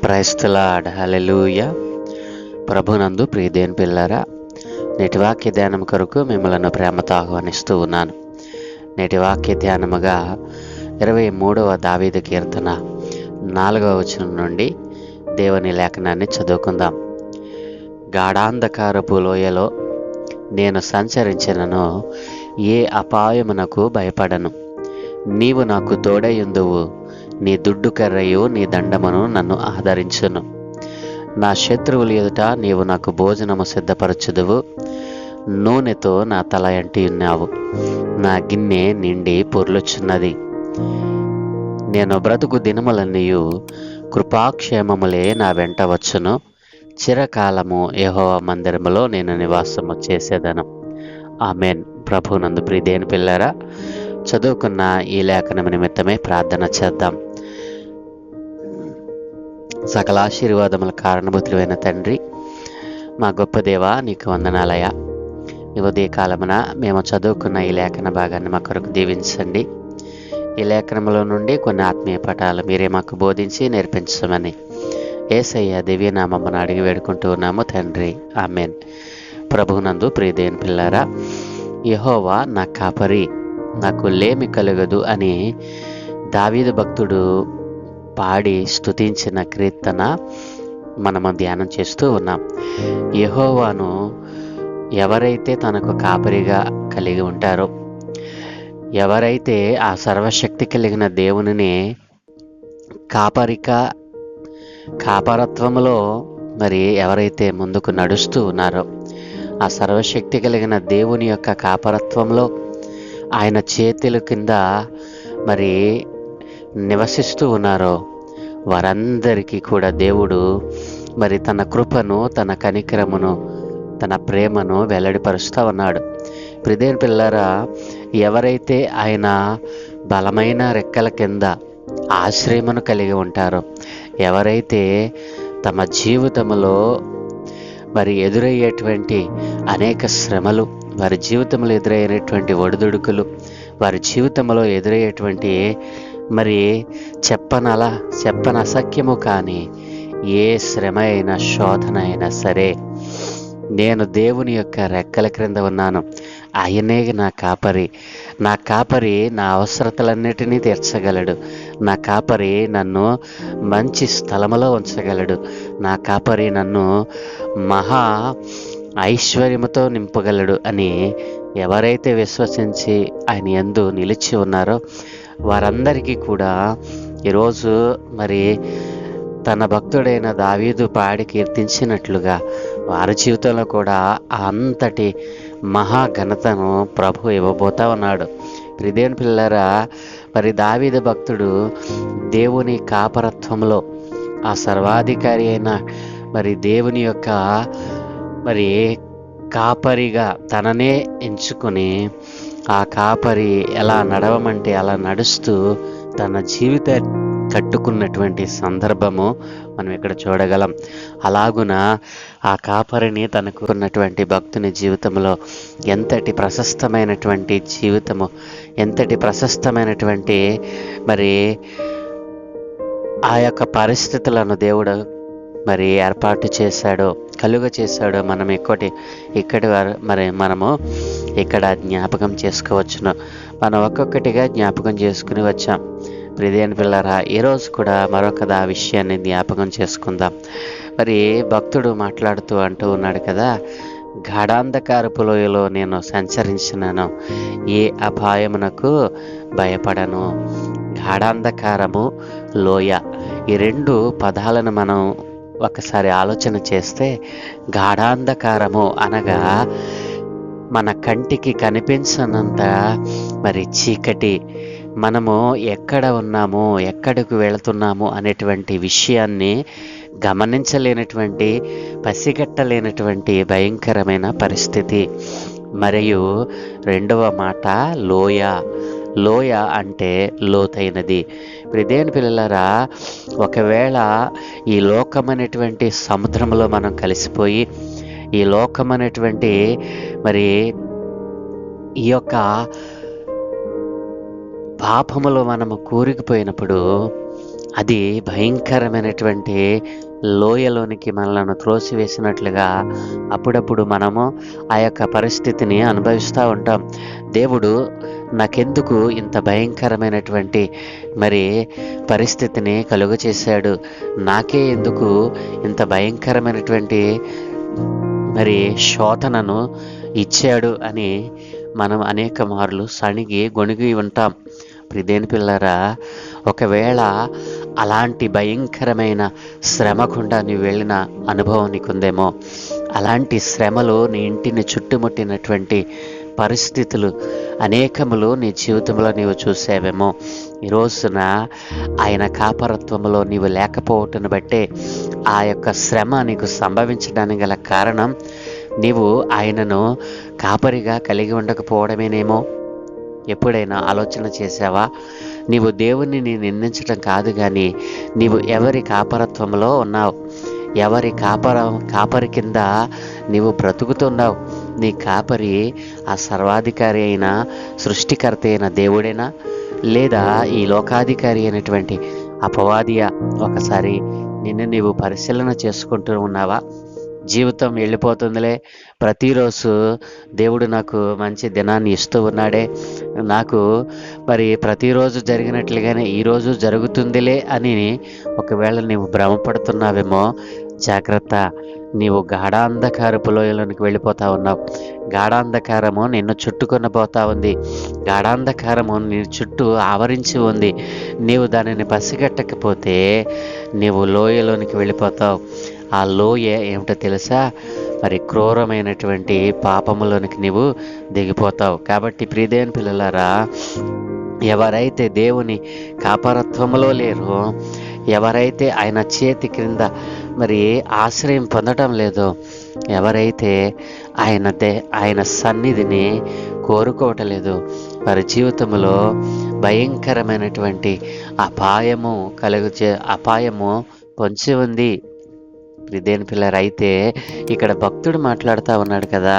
Praise the lord. హల్లెలూయా. ప్రభునందు ప్రియదేని పిల్లరా, నేటి వాక్య ధ్యానం కొరకు మిమ్మల్ని ప్రేమతో ఆహ్వానిస్తూ ఉన్నాను. నేటి వాక్య ధ్యానముగా 23వ దావీదు కీర్తన 4వ వచనం నుండి దేవుని లేఖనాన్ని చదువుకుందాం. గాఢాంధకారపు లోయలో నేను సంచరించినను, ఏ అపాయమునకు భయపడను. నీవు నాకు తోడయుందువు, నీ దుడ్డు కర్రయు నీ దండమును నన్ను ఆదరించును. నా శత్రువుల ఎదుట నీవు నాకు భోజనము సిద్ధపరచుదువు. నూనెతో నా తల అంటి ఉన్నావు, నా గిన్నె నిండి పొర్లుచున్నది. నేను బ్రతుకు దినములన్నీయు కృపాక్షేమములే నా వెంట వచ్చును. చిరకాలము యెహోవా మందిరములో నేను నివాసము చేసేదను. ఆమేన్. ప్రభునందు ప్రియదేని పిల్లరా, చదువుకున్న ఈ లేఖనం నిమిత్తమే ప్రార్థన చేద్దాం. సకల ఆశీర్వాదముల కారణభూతులైన తండ్రి, మా గొప్ప దేవా, నీకు వందనాలయ. ఈ ఉదయకాలమున మేము చదువుకున్న ఈ లేఖన భాగాన్ని మా కొరకు దీవించండి. ఈ లేఖనంలో నుండి కొన్ని ఆత్మీయ పటాలు మీరే మాకు బోధించి నేర్పించమని యేసయ్య దివ్యనామమును అడిగి వేడుకుంటూ ఉన్నాము తండ్రి. ఆమేన్. ప్రభునందు ప్రియదేని పిల్లారా, యెహోవా నా కాపరి, నాకు లేమి కలుగదు అని దావీదు భక్తుడు పాడి స్తుతించిన కీర్తన మనము ధ్యానం చేస్తూ ఉన్నాం. యెహోవాను ఎవరైతే తనకు కాపరిగా కలిగి ఉంటారో, ఎవరైతే ఆ సర్వశక్తి కలిగిన దేవునిని కాపరత్వంలో మరి ఎవరైతే ముందుకు నడుస్తూ ఉన్నారో, ఆ సర్వశక్తి కలిగిన దేవుని యొక్క కాపరత్వంలో ఆయన చేతుల కింద మరి నివసిస్తూ ఉన్నారో వారందరికీ కూడా దేవుడు మరి తన కృపను, తన కనికరమును, తన ప్రేమను వెల్లడిపరుస్తూ ఉన్నాడు. ప్రియదేని పిల్లరా, ఎవరైతే ఆయన బలమైన రెక్కల కింద ఆశ్రయమును కలిగి ఉంటారో, ఎవరైతే తమ జీవితంలో మరి ఎదురయ్యేటువంటి అనేక శ్రమలు, వారి జీవితంలో ఎదురయ్యేటువంటి ఒడిదుడుకులు, వారి జీవితంలో ఎదురయ్యేటువంటి మరి చెప్పనసఖ్యము కానీ ఏ శ్రమ అయినా, శోధన అయినా సరే, నేను దేవుని యొక్క రెక్కల క్రింద ఉన్నాను. ఆయనే నా కాపరి. నా కాపరి నా అవసరతలన్నిటినీ తీర్చగలడు. నా కాపరి నన్ను మంచి స్థలములో ఉంచగలడు. నా కాపరి నన్ను మహా ఐశ్వర్యముతో నింపగలడు అని ఎవరైతే విశ్వసించి ఆయన యందు నిలిచి ఉన్నారో వారందరికీ కూడా ఈరోజు మరి తన భక్తుడైన దావీదు పాడి కీర్తించినట్లుగా వారి జీవితంలో కూడా అంతటి మహాఘనతను ప్రభు ఇవ్వబోతా ఉన్నాడు. ప్రియదేని పిల్లరా, మరి దావీదు భక్తుడు దేవుని కాపరత్వంలో ఆ సర్వాధికారి అయిన మరి దేవుని యొక్క మరి కాపరిగా తననే ఎంచుకొని ఆ కాపరి ఎలా నడవమంటే అలా నడుస్తూ తన జీవిత కట్టుకున్నటువంటి సందర్భము మనం ఇక్కడ చూడగలం. అలాగున ఆ కాపరిని తనకు ఉన్నటువంటి భక్తుని జీవితంలో ఎంతటి ప్రశస్తమైనటువంటి జీవితము, ఎంతటి ప్రశస్తమైనటువంటి మరి ఆ యొక్క పరిస్థితులను దేవుడు మరి ఏర్పాటు చేశాడో, కలుగ చేశాడో మనం ఇక్కడి మరి మనము ఇక్కడ జ్ఞాపకం చేసుకోవచ్చును. మనం ఒక్కొక్కటిగా జ్ఞాపకం చేసుకుని వచ్చాం. ప్రియదేని పిల్లరా, ఈరోజు కూడా మరొక విషయాన్ని జ్ఞాపకం చేసుకుందాం. మరి భక్తుడు మాట్లాడుతూ అంటూ ఉన్నాడు కదా, గాఢాంధకారపు లోయలో నేను సంచరించినాను, ఏ అపాయమునకు భయపడను. గాఢాంధకారము, లోయ, ఈ రెండు పదాలను మనం ఒకసారి ఆలోచన చేస్తే, గాఢాంధకారము అనగా మన కంటికి కనిపించనంత మరి చీకటి, మనము ఎక్కడ ఉన్నాము, ఎక్కడికి వెళుతున్నాము అనేటువంటి విషయాన్ని గమనించలేనటువంటి, పసిగట్టలేనటువంటి భయంకరమైన పరిస్థితి. మరియు రెండవ మాట లోయ. లోయ అంటే లోతైనది. ప్రియదేని పిల్లలారా, ఒకవేళ ఈ లోకమనేటువంటి సముద్రంలో మనం కలిసిపోయి, ఈ లోకమనేటువంటి మరి ఈ యొక్క పాపములో మనము కూరుకుపోయినప్పుడు అది భయంకరమైనటువంటి లోయలోనికి మనలను త్రోసివేసినట్లుగా అప్పుడప్పుడు మనము ఆ యొక్క పరిస్థితిని అనుభవిస్తూ ఉంటాం. దేవుడు నాకెందుకు ఇంత భయంకరమైనటువంటి మరి పరిస్థితిని కలుగ చేశాడు, నాకే ఎందుకు ఇంత భయంకరమైనటువంటి మరి శోధనను ఇచ్చాడు అని మనం అనేక మార్లు సణిగి గొణిగి ఉంటాం. ప్రియదేని పిల్లరా, ఒకవేళ అలాంటి భయంకరమైన శ్రమ గుండా నీవు వెళ్ళిన అనుభవం నీకుందేమో. అలాంటి శ్రమలు నీ ఇంటిని చుట్టుముట్టినటువంటి పరిస్థితులు అనేకములు నీ జీవితంలో నీవు చూసావేమో. ఈ రోజున ఆయన కాపరత్వంలో నీవు లేకపోవటను బట్టే ఆ యొక్క శ్రమ నీకు సంభవించడానికి గల కారణం నీవు ఆయనను కాపరిగా కలిగి ఉండకపోవడమేనేమో. ఎప్పుడైనా ఆలోచన చేసావా? నీవు దేవుణ్ణి నిందించడం కాదు, కానీ నీవు ఎవరి కాపరత్వంలో ఉన్నావు, ఎవరి కాపరి కింద నీవు బ్రతుకుతున్నావు. నీ కాపరి ఆ సర్వాధికారి అయిన సృష్టికర్త అయిన దేవుడేనా, లేదా ఈ లోకాధికారి అయినటువంటి అపవాదియా? ఒకసారి నిన్ను నీవు పరిశీలన చేసుకుంటూ ఉన్నావా? జీవితం వెళ్ళిపోతుందిలే, ప్రతిరోజు దేవుడు నాకు మంచి దినాన్ని ఇస్తూ ఉన్నాడే, నాకు మరి ప్రతిరోజు జరిగినట్లుగానే ఈరోజు జరుగుతుందిలే అని ఒకవేళ నీవు భ్రమపడుతున్నావేమో. జాగ్రత్త, నీవు గాఢాంధకారపు లోయలోనికి వెళ్ళిపోతా ఉన్నావు. గాఢాంధకారము నిన్ను చుట్టుకొని పోతా ఉంది. గాఢాంధకారము నీ చుట్టూ ఆవరించి ఉంది. నీవు దానిని పసిగట్టకపోతే నీవు లోయలోనికి వెళ్ళిపోతావు. ఆ లోయ ఏమిటో తెలుసా? మరి క్రూరమైనటువంటి పాపములోనికి నీవు దిగిపోతావు. కాబట్టి ప్రియదేని పిల్లలారా, ఎవరైతే దేవుని కాపరత్వములో లేరో, ఎవరైతే ఆయన చేతి క్రింద మరి ఆశ్రయం పొందడం లేదో, ఎవరైతే ఆయన సన్నిధిని కోరుకోవటలేదు, వారి జీవితంలో భయంకరమైనటువంటి అపాయము పొంచి ఉంది. ప్రియదేని పిల్లలు, అయితే ఇక్కడ భక్తుడు మాట్లాడుతూ ఉన్నాడు కదా,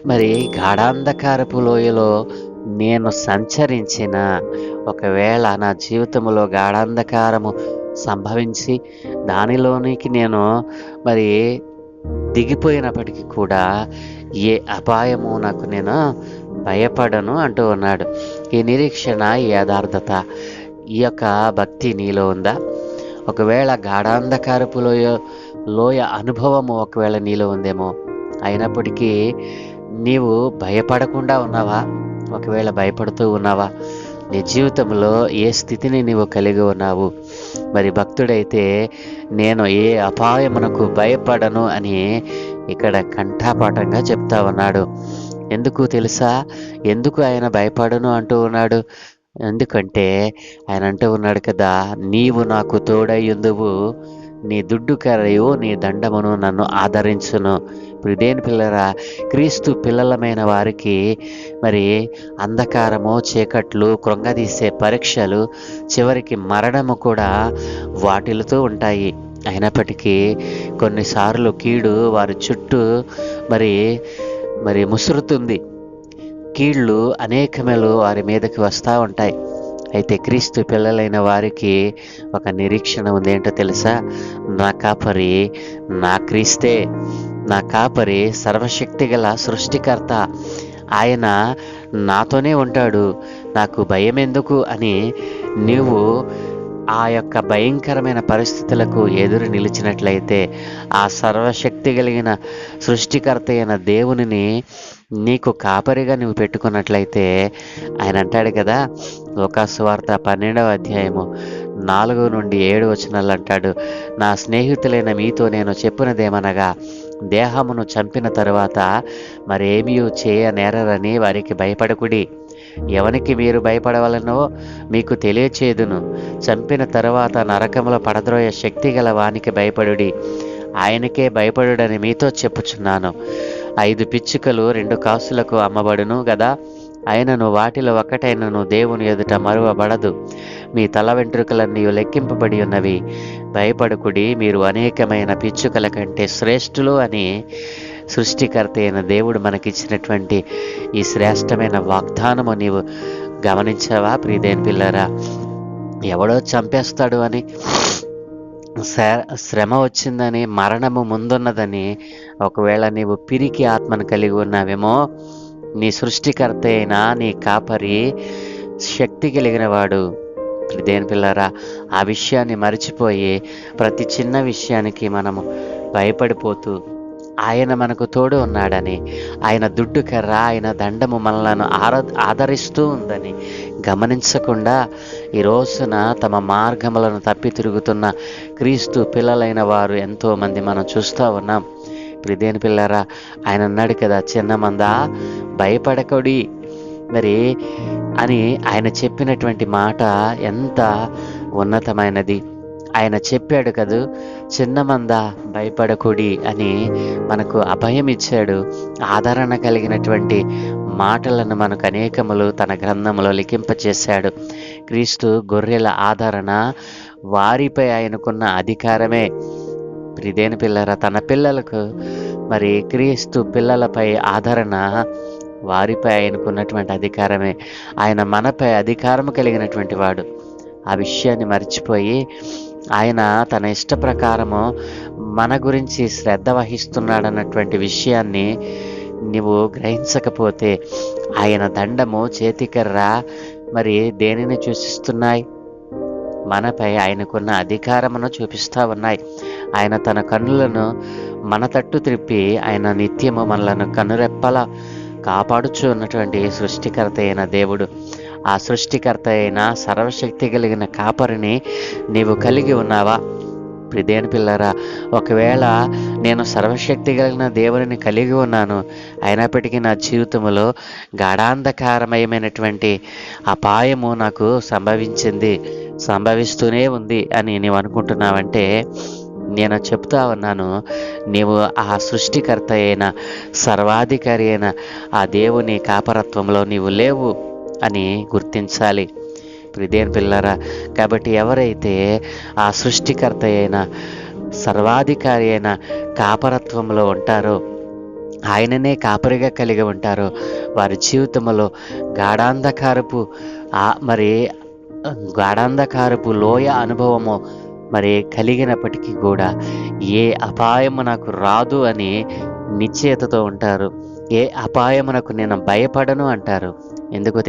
మరి గాఢాంధకారపు లోయలో నేను సంచరించిన, ఒకవేళ నా జీవితంలో గాఢాంధకారము సంభవించి దానిలోనికి నేను మరి దిగిపోయినప్పటికీ కూడా ఏ అపాయము నాకు నేను భయపడను అంటూ ఉన్నాడు. ఈ నిరీక్షణ, ఈ యథార్థత, ఈ యొక్క భక్తి నీలో ఉందా? ఒకవేళ గాఢాంధకారపు లోయ అనుభవము ఒకవేళ నీలో ఉందేమో. అయినప్పటికీ నీవు భయపడకుండా ఉన్నావా? ఒకవేళ భయపడుతూ ఉన్నావా? నీ జీవితంలో ఏ స్థితిని నీవు కలిగి ఉన్నావు? మరి భక్తుడైతే నేను ఏ అపాయమునకు భయపడను అని ఇక్కడ కంఠాపాఠంగా చెప్తా ఉన్నాడు. ఎందుకు తెలుసా? ఎందుకు ఆయన భయపడను అంటూ ఉన్నాడు? ఎందుకంటే ఆయన అంటూ ఉన్నాడు కదా, నీవు నాకు తోడయ్యుందువు, నీ దుడ్డు కర్రయు నీ దండమును నన్ను ఆదరించును. ప్రియదేని పిల్లరా, క్రీస్తు పిల్లలమైన వారికి మరి అంధకారము, చీకట్లు, కృంగదీసే పరీక్షలు, చివరికి మరణము కూడా వాటిల్లుతూ ఉంటాయి. అయినప్పటికీ కొన్నిసార్లు కీడు వారి చుట్టూ మరి ముసురుతుంది. కీళ్ళు అనేకములు వారి మీదకి వస్తూ ఉంటాయి. అయితే క్రీస్తు పిల్లలైన వారికి ఒక నిరీక్షణ ఉంది. ఏంటో తెలుసా? నా కాపరి నా క్రీస్తే. నా కాపరి సర్వశక్తి గల సృష్టికర్త. ఆయన నాతోనే ఉంటాడు, నాకు భయం ఎందుకు అని నీవు ఆ యొక్క భయంకరమైన పరిస్థితులకు ఎదురు నిలిచినట్లయితే, ఆ సర్వశక్తి కలిగిన సృష్టికర్త అయిన దేవునిని నీకు కాపరిగా నువ్వు పెట్టుకున్నట్లయితే, ఆయన అంటాడు కదా, లోకాసువార్త 12వ అధ్యాయము 4 నుండి 7 వచనాలు అంటాడు, నా స్నేహితులైన మీతో నేను చెప్పినదేమనగా, దేహమును చంపిన తరువాత మరేమీ చేయనేరని వారికి భయపడకుడి. ఎవనికి మీరు భయపడవలనో మీకు తెలియచేదును. చంపిన తరువాత నరకములో పడద్రోయ శక్తి గల వానికి భయపడుడి. ఆయనకే భయపడుడని మీతో చెప్పుచున్నాను. 5 పిచ్చుకలు 2 కాసులకు అమ్మబడును గదా, అయినను వాటిలో ఒక్కటైనను దేవుని ఎదుట మరువబడదు. మీ తల వెంట్రుకలన్నీ లెక్కింపబడి ఉన్నవి. భయపడకుడి, మీరు అనేకమైన పిచ్చుకల కంటే శ్రేష్ఠులు అని సృష్టికర్త అయిన దేవుడు మనకిచ్చినటువంటి ఈ శ్రేష్టమైన వాగ్దానము నీవు గమనించావా ప్రియదేని పిల్లరా? ఎవడో చంపేస్తాడు అని, శ్రమ వచ్చిందని, మరణము ముందున్నదని ఒకవేళ నీవు పిరికి ఆత్మను కలిగి ఉన్నావేమో, నీ సృష్టికర్త అయిన నీ కాపరి శక్తి కలిగిన వాడు. దేని పిల్లరా, ఆ విషయాన్ని మరిచిపోయి ప్రతి చిన్న విషయానికి మనము భయపడిపోతూ ఆయన మనకు తోడు ఉన్నాడని, ఆయన దుడ్డు కర్ర, ఆయన దండము మనలను ఆదరిస్తూ ఉందని గమనించకుండా ఈ రోజున తమ మార్గములను తప్పి తిరుగుతున్న క్రీస్తు పిల్లలైన వారు ఎంతోమంది మనం చూస్తూ ఉన్నాం. ప్రియదేని పిల్లరా, ఆయన అన్నాడు కదా, చిన్న మందా భయపడకొడి మరి అని ఆయన చెప్పినటువంటి మాట ఎంత ఉన్నతమైనది. ఆయన చెప్పాడు కదూ, చిన్న మంద భయపడకుడి అని మనకు అభయం ఇచ్చాడు. ఆదరణ కలిగినటువంటి మాటలను మనకు అనేకములు తన గ్రంథంలో లిఖింపచేశాడు. క్రీస్తు గొర్రెల ఆదరణ, వారిపై ఆయనకున్న అధికారమే. ప్రియదేని పిల్లరా, తన పిల్లలకు మరి క్రీస్తు పిల్లలపై ఆదరణ, వారిపై ఆయనకున్నటువంటి అధికారమే. ఆయన మనపై అధికారం కలిగినటువంటి వాడు. ఆ విషయాన్ని మర్చిపోయి ఆయన తన ఇష్ట ప్రకారము మన గురించి శ్రద్ధ వహిస్తున్నాడన్నటువంటి విషయాన్ని నువ్వు గ్రహించకపోతే, ఆయన దండము, చేతికర్ర మరి దేనిని సూచిస్తున్నాయి? మనపై ఆయనకున్న అధికారమును చూపిస్తూ ఉన్నాయి. ఆయన తన కన్నులను మన తట్టు త్రిప్పి ఆయన నిత్యము మనలను కనురెప్పలా కాపాడుచు ఉన్నటువంటి సృష్టికర్త అయిన దేవుడు. ఆ సృష్టికర్త అయిన సర్వశక్తి కలిగిన కాపరిని నీవు కలిగి ఉన్నావా? ప్రియదేని పిల్లరా, ఒకవేళ నేను సర్వశక్తి కలిగిన దేవుని కలిగి ఉన్నాను, అయినప్పటికీ నా జీవితంలో గాఢాంధకారమయమైనటువంటి అపాయము నాకు సంభవిస్తూనే ఉంది అని నీవు అనుకుంటున్నావంటే, నేను చెప్తా ఉన్నాను, నీవు ఆ సృష్టికర్త అయిన సర్వాధికారి అయిన ఆ దేవుని కాపరత్వంలో నీవు లేవు అని గుర్తించాలి. ప్రియదేని పిల్లరా, కాబట్టి ఎవరైతే ఆ సృష్టికర్త అయిన సర్వాధికారి అయిన కాపరత్వంలో ఉంటారో, ఆయననే కాపరిగా కలిగి ఉంటారో, వారి జీవితంలో గాఢాంధకారపు లోయ అనుభవము మరి కలిగినప్పటికీ కూడా ఏ అపాయము నాకు రాదు అని నిశ్చయతతో ఉంటారు. ఏ అపాయమునకు నేను భయపడను అంటారు. ఎందుకో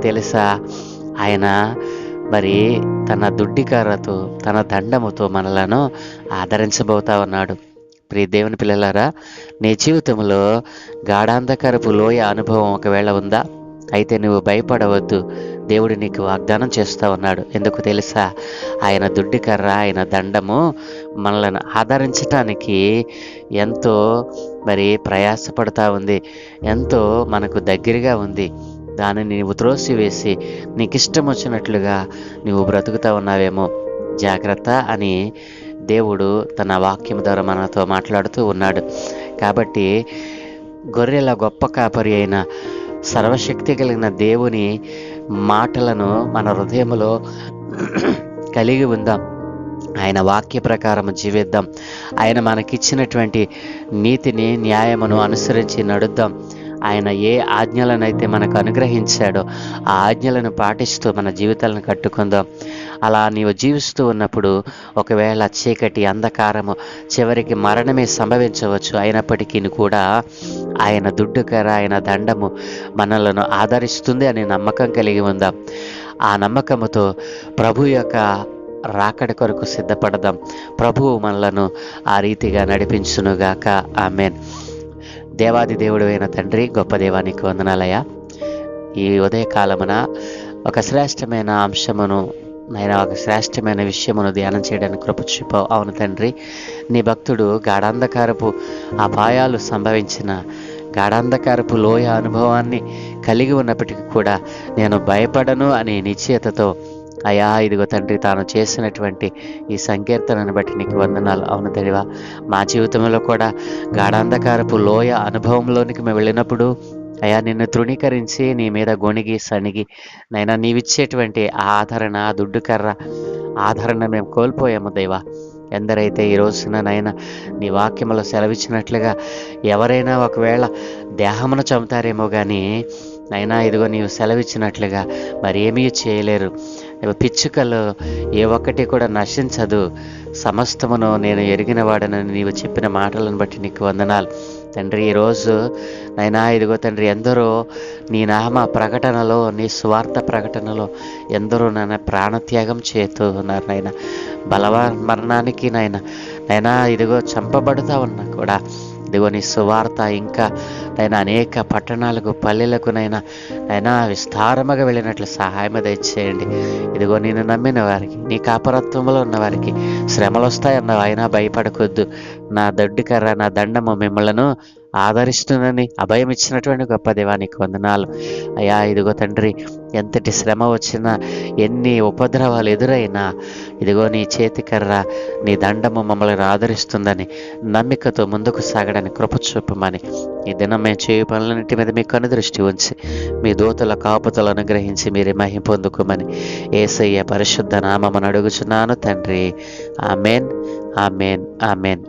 తెలుసా? ఆయన మరి తన దుడ్డికారతో, తన దండముతో మనలను ఆదరించబోతా ఉన్నాడు. ప్రియ దేవుని పిల్లలారా, నీ జీవితంలో గాఢాంధకారపు లోయ అనుభవం ఒకవేళ ఉందా? అయితే నువ్వు భయపడవద్దు. దేవుడు నీకు వాగ్దానం చేస్తూ ఉన్నాడు. ఎందుకు తెలుసా? ఆయన దుడ్డికర్ర, ఆయన దండము మనలను ఆదరించటానికి ఎంతో మరి ప్రయాసపడుతూ ఉంది, ఎంతో మనకు దగ్గరగా ఉంది. దానిని నీవు త్రోసివేసి నీకు ఇష్టం వచ్చినట్లుగా నువ్వు బ్రతుకుతూ ఉన్నావేమో, జాగ్రత్త అని దేవుడు తన వాక్యం ద్వారా మనతో మాట్లాడుతూ ఉన్నాడు. కాబట్టి గొర్రెల గొప్ప కాపరి అయిన సర్వశక్తి కలిగిన దేవుని మాటలను మన హృదయంలో కలిగి ఉందాం. ఆయన వాక్య ప్రకారం జీవిద్దాం. ఆయన మనకిచ్చినటువంటి నీతిని, న్యాయమును అనుసరించి నడుద్దాం. ఆయన ఏ ఆజ్ఞలనైతే మనకు అనుగ్రహించాడో ఆ ఆజ్ఞలను పాటిస్తూ మన జీవితాలను కట్టుకుందాం. అలా నీవు జీవిస్తూ ఉన్నప్పుడు ఒకవేళ చీకటి, అంధకారము, చివరికి మరణమే సంభవించవచ్చు. అయినప్పటికీ కూడా ఆయన దుడ్డుకర, ఆయన దండము మనలను ఆదరిస్తుంది అనే నమ్మకం కలిగి ఉందాం. ఆ నమ్మకముతో ప్రభు యొక్క రాకడ కొరకు సిద్ధపడదాం. ప్రభువు మనలను ఆ రీతిగా నడిపించునుగాక. ఆమేన్. దేవాది దేవుడు అయిన తండ్రి, గొప్ప దేవానికి వందనాలయ్యా. ఈ ఉదయకాలమున ఒక శ్రేష్టమైన అంశమును, ఒక శ్రేష్టమైన విషయమును ధ్యానం చేయడానికి కృప చూపావు. అవును తండ్రి, నీ భక్తుడు గాఢాంధకారపు అపాయాలు సంభవించిన గాఢాంధకారపు లోయ అనుభవాన్ని కలిగి ఉన్నప్పటికీ కూడా నేను భయపడను అనే నిశ్చయతతో అయా, ఇదిగో తండ్రి, తాను చేసినటువంటి ఈ సంకీర్తనను బట్టి నీకు వందనాలు. అవును తండ్రివా, మా జీవితంలో కూడా గాఢాంధకారపు లోయ అనుభవంలోనికి మేము వెళ్ళినప్పుడు అయా, నిన్ను తృణీకరించి నీ మీద గొణిగి సణిగి నైనా నీవిచ్చేటువంటి ఆదరణ, దుడ్డుకర్ర ఆదరణ మేము కోల్పోయాము దేవా. ఎందరైతే ఈ రోజున నైనా నీ వాక్యములో సెలవిచ్చినట్లుగా ఎవరైనా ఒకవేళ దేహమును చంపుతారేమో కానీ అయినా ఇదిగో నీవు సెలవిచ్చినట్లుగా మరి ఏమీ చేయలేరు. పిచ్చుకలు ఏ ఒక్కటి కూడా నశించదు, సమస్తమును నేను ఎరిగిన వాడనని నీవు చెప్పిన మాటలను బట్టి నీకు వందనాలు తండ్రి. ఈరోజు నైనా ఇదిగో తండ్రి, ఎందరో నీ నామ ప్రకటనలో, నీ స్వార్థ ప్రకటనలో ఎందరో నాయన ప్రాణత్యాగం చేస్తూ ఉన్నారు నాయన. మరణానికి నైనా ఇదిగో చంపబడుతూ ఉన్నా కూడా ఇదిగో నీ సువార్త ఇంకా నైనా అనేక పట్టణాలకు, పల్లెలకు నైనా విస్తారముగా వెళ్ళినట్లు సహాయం దయచేయండి. ఇదిగో నేను నమ్మిన వారికి, నీ కాపరత్వంలో ఉన్న వారికి శ్రమలు వస్తాయన్నావు, అయినా భయపడకొద్దు, నా దొడ్డి కర్ర, నా దండము మిమ్మలను ఆదరిస్తుందని అభయం ఇచ్చినటువంటి గొప్ప దేవానికి వందనాలు అయ్యా. ఇదిగో తండ్రి, ఎంతటి శ్రమ వచ్చినా, ఎన్ని ఉపద్రవాలు ఎదురైనా ఇదిగో నీ చేతికర్ర, నీ దండము మమ్మల్ని ఆదరిస్తుందని నమ్మికతో ముందుకు సాగడానికి కృప చూపమని ఈ దినం మేము చేయు పనులన్నింటి మీద మీ కనుదృష్టి ఉంచి మీ దూతల కాపుతలు అనుగ్రహించి మీరే మహిమ పొందుకోమని యేసయ్య పరిశుద్ధ నామమును అడుగుచున్నాను తండ్రి. Amen, amen, amen.